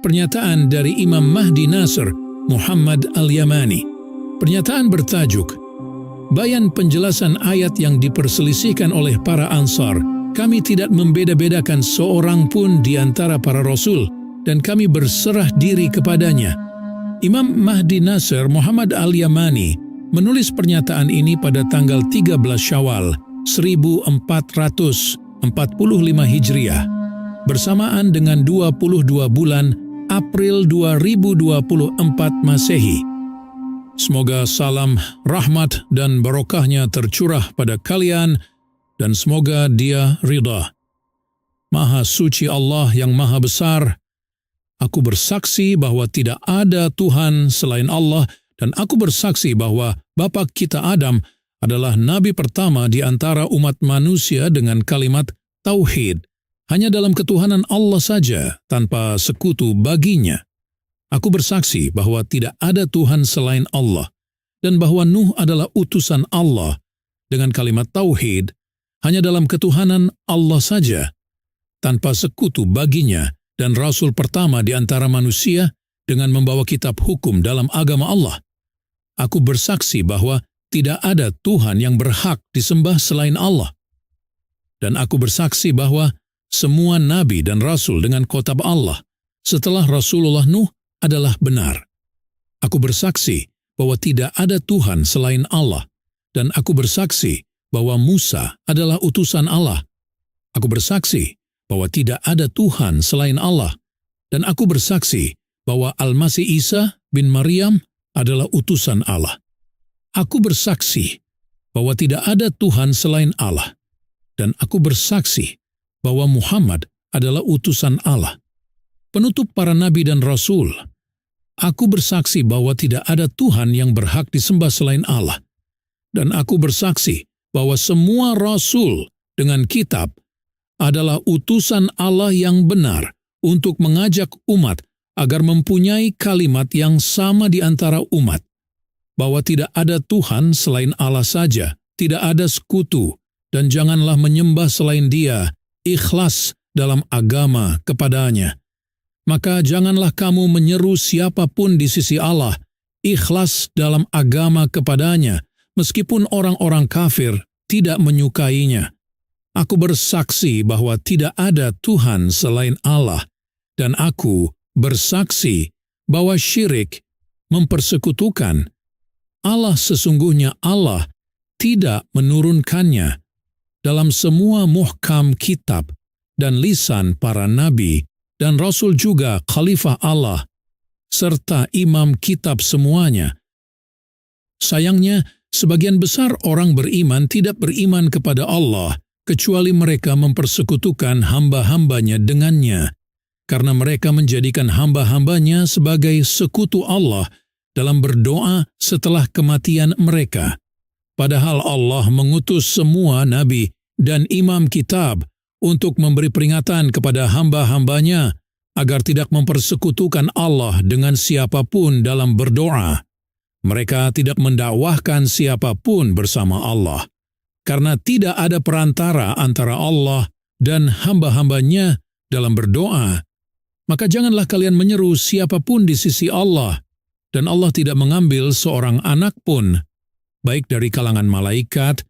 pernyataan dari Imam Mahdi Nasr Muhammad Al-Yamani. Pernyataan bertajuk, Bayan penjelasan ayat yang diperselisihkan oleh para Ansar. Kami tidak membeda-bedakan seorang pun di antara para Rasul, dan kami berserah diri kepadanya. Imam Mahdi Nasr Muhammad Al-Yamani menulis pernyataan ini pada tanggal 13 Syawal 1445 Hijriah, bersamaan dengan 22 bulan April 2024 Masehi. Semoga salam, rahmat, dan barokahnya tercurah pada kalian, dan semoga Dia ridha. Maha suci Allah yang maha besar, aku bersaksi bahwa tidak ada Tuhan selain Allah, dan aku bersaksi bahwa Bapa kita Adam adalah nabi pertama di antara umat manusia dengan kalimat tauhid, hanya dalam ketuhanan Allah saja, tanpa sekutu baginya. Aku bersaksi bahwa tidak ada Tuhan selain Allah, dan bahwa Nuh adalah utusan Allah dengan kalimat tauhid, hanya dalam ketuhanan Allah saja, tanpa sekutu baginya, dan Rasul pertama di antara manusia dengan membawa kitab hukum dalam agama Allah. Aku bersaksi bahwa tidak ada Tuhan yang berhak disembah selain Allah. Dan aku bersaksi bahwa semua nabi dan rasul dengan kitab Allah setelah Rasulullah Nuh adalah benar. Aku bersaksi bahwa tidak ada Tuhan selain Allah, dan aku bersaksi bahwa Musa adalah utusan Allah. Aku bersaksi bahwa tidak ada Tuhan selain Allah, dan aku bersaksi bahwa Al-Masih Isa bin Maryam adalah utusan Allah. Aku bersaksi bahwa tidak ada Tuhan selain Allah, dan aku bersaksi bahwa Muhammad adalah utusan Allah, penutup para nabi dan rasul. Aku bersaksi bahwa tidak ada Tuhan yang berhak disembah selain Allah, dan aku bersaksi bahwa semua rasul dengan kitab adalah utusan Allah yang benar untuk mengajak umat agar mempunyai kalimat yang sama di antara umat, bahwa tidak ada Tuhan selain Allah saja, tidak ada sekutu, dan janganlah menyembah selain Dia, ikhlas dalam agama kepadanya. Maka janganlah kamu menyeru siapapun di sisi Allah, ikhlas dalam agama kepadanya, meskipun orang-orang kafir tidak menyukainya. Aku bersaksi bahwa tidak ada Tuhan selain Allah, dan aku bersaksi bahwa syirik mempersekutukan Allah. Sesungguhnya Allah tidak menurunkannya dalam semua muhkam kitab dan lisan para nabi dan Rasul juga Khalifah Allah, serta imam kitab semuanya. Sayangnya, sebagian besar orang beriman tidak beriman kepada Allah, kecuali mereka mempersekutukan hamba-hambanya dengannya, karena mereka menjadikan hamba-hambanya sebagai sekutu Allah dalam berdoa setelah kematian mereka. Padahal Allah mengutus semua nabi dan imam kitab untuk memberi peringatan kepada hamba-hambanya agar tidak mempersekutukan Allah dengan siapapun dalam berdoa. Mereka tidak mendakwahkan siapapun bersama Allah, karena tidak ada perantara antara Allah dan hamba-hambanya dalam berdoa. Maka janganlah kalian menyeru siapapun di sisi Allah, dan Allah tidak mengambil seorang anak pun, baik dari kalangan malaikat,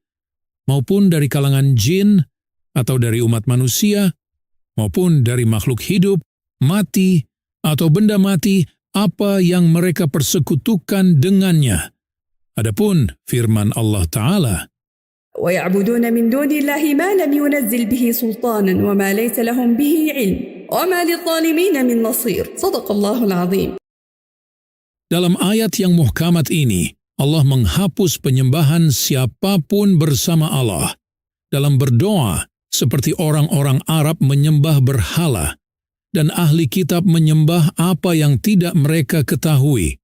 maupun dari kalangan jin, atau dari umat manusia, maupun dari makhluk hidup, mati, atau benda mati, apa yang mereka persekutukan dengannya. Adapun firman Allah Ta'ala, وَيَعْبُدُونَ مِنْ دُونِ اللَّهِ مَا لَمْ يُنَزِّلْ بِهِ سُلْطَانًا وَمَا لَيْسَ لَهُمْ بِهِ عِلْمٌ وَمَا لِلظَّالِمِينَ مِنْ نَصِيرٍ. صدق الله العظيم. dalam ayat yang muhkamat ini, Allah menghapus penyembahan siapapun bersama Allah dalam berdoa, seperti orang-orang Arab menyembah berhala, dan ahli kitab menyembah apa yang tidak mereka ketahui.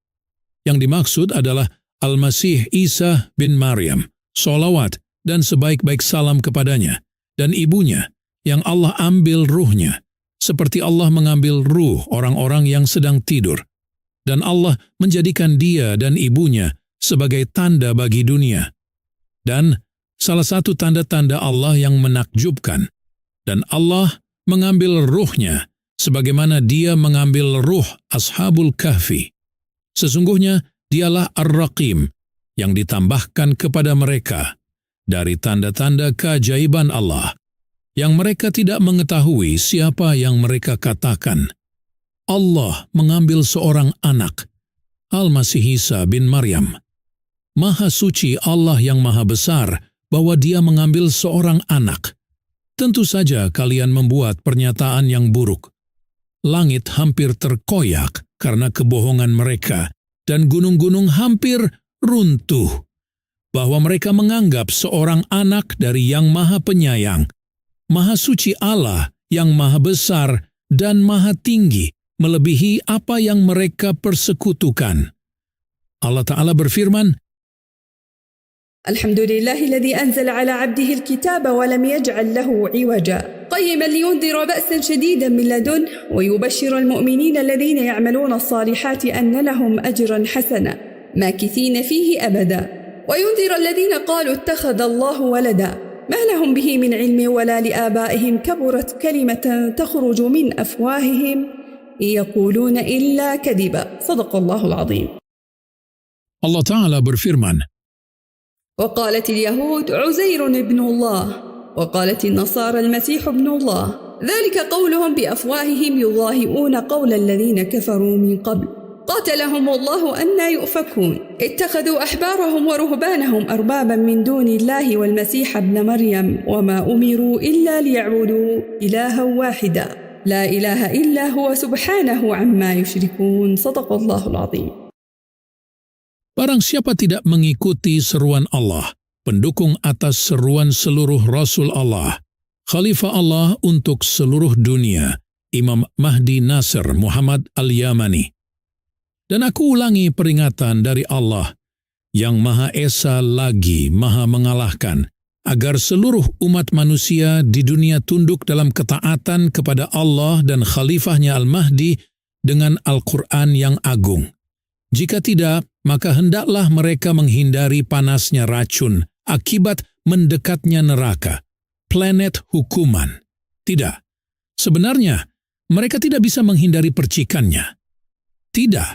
Yang dimaksud adalah Al-Masih Isa bin Maryam, sholawat dan sebaik-baik salam kepadanya, dan ibunya, yang Allah ambil ruhnya, seperti Allah mengambil ruh orang-orang yang sedang tidur. Dan Allah menjadikan dia dan ibunya sebagai tanda bagi dunia. Dan salah satu tanda-tanda Allah yang menakjubkan, dan Allah mengambil ruhnya sebagaimana dia mengambil ruh Ashabul Kahfi. Sesungguhnya dialah Ar-Raqim yang ditambahkan kepada mereka dari tanda-tanda keajaiban Allah, yang mereka tidak mengetahui siapa yang mereka katakan. Allah mengambil seorang anak, Al-Masih Isa bin Maryam. Maha suci Allah yang maha besar bahwa dia mengambil seorang anak. Tentu saja kalian membuat pernyataan yang buruk. Langit hampir terkoyak karena kebohongan mereka, dan gunung-gunung hampir runtuh, bahwa mereka menganggap seorang anak dari Yang Maha Penyayang. Maha suci Allah yang maha besar dan maha tinggi, melebihi apa yang mereka persekutukan. Allah Ta'ala berfirman, Alhamdulillahi alladhi anzala ala abdihi alkitaba wa lam yaj'al lahu iwaja qayyiman liyundhira ba'san shadidan min ladunhu wa yubashshira almu'minina alladhina ya'maluna as-salihati anna lahum ajran hasana makithina fihi abada wa yundhira alladhina qalu ittakhadha Allahu walada ما لهم به من علم ولا لآبائهم كبرت كلمة تخرج من أفواههم إن يقولون إلا كذبا صدق الله العظيم. Allah Ta'ala berfirman, وقالت اليهود عزير ابن الله وقالت النصارى المسيح ابن الله ذلك قولهم بأفواههم يضاهئون قول الذين كفروا من قبل قاتلهم الله أنى يؤفكون اتخذوا أحبارهم ورهبانهم أربابا من دون الله والمسيح ابن مريم وما أمروا إلا ليعبدوا إلها واحدا لا إله إلا هو سبحانه عما يشركون صدق الله العظيم. Barang siapa tidak mengikuti seruan Allah, pendukung atas seruan seluruh Rasul Allah, Khalifah Allah untuk seluruh dunia, Imam Mahdi Nasr Muhammad Al-Yamani. Dan aku ulangi peringatan dari Allah, yang Maha Esa lagi Maha mengalahkan, agar seluruh umat manusia di dunia tunduk dalam ketaatan kepada Allah dan Khalifahnya Al-Mahdi dengan Al-Quran yang agung. Jika tidak, maka hendaklah mereka menghindari panasnya racun akibat mendekatnya neraka, planet hukuman. Tidak, sebenarnya mereka tidak bisa menghindari percikannya. Tidak,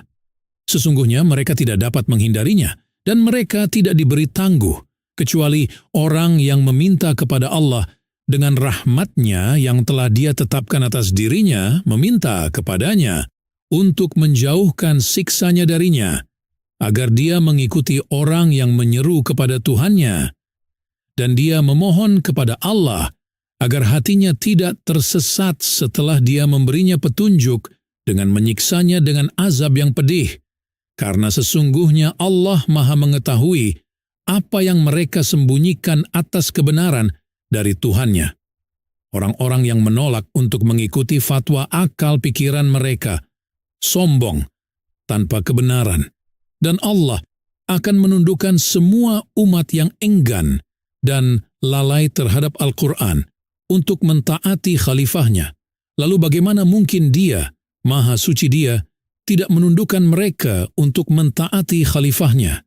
sesungguhnya mereka tidak dapat menghindarinya, dan mereka tidak diberi tangguh, kecuali orang yang meminta kepada Allah dengan rahmatnya yang telah Dia tetapkan atas dirinya, meminta kepadanya untuk menjauhkan siksanya darinya, agar dia mengikuti orang yang menyeru kepada Tuhannya, dan dia memohon kepada Allah agar hatinya tidak tersesat setelah Dia memberinya petunjuk dengan menyiksanya dengan azab yang pedih, karena sesungguhnya Allah Maha mengetahui apa yang mereka sembunyikan atas kebenaran dari Tuhannya. Orang-orang yang menolak untuk mengikuti fatwa akal pikiran mereka sombong tanpa kebenaran, dan Allah akan menundukkan semua umat yang enggan dan lalai terhadap Al-Quran untuk mentaati khalifahnya. Lalu bagaimana mungkin Dia, Maha Suci Dia, tidak menundukkan mereka untuk mentaati khalifahnya?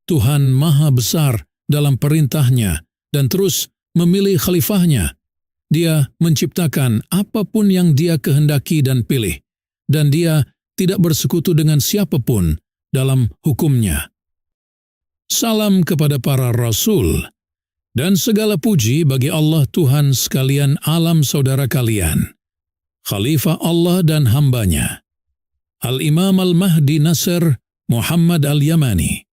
Tuhan Maha Besar dalam perintahnya dan terus memilih khalifahnya. Dia menciptakan apapun yang Dia kehendaki dan pilih, dan Dia tidak bersekutu dengan siapapun dalam hukumnya. Salam kepada para Rasul, dan segala puji bagi Allah Tuhan sekalian alam saudara kalian, Khalifah Allah dan hambanya, Al-Imam Al-Mahdi Nasr Muhammad Al-Yamani.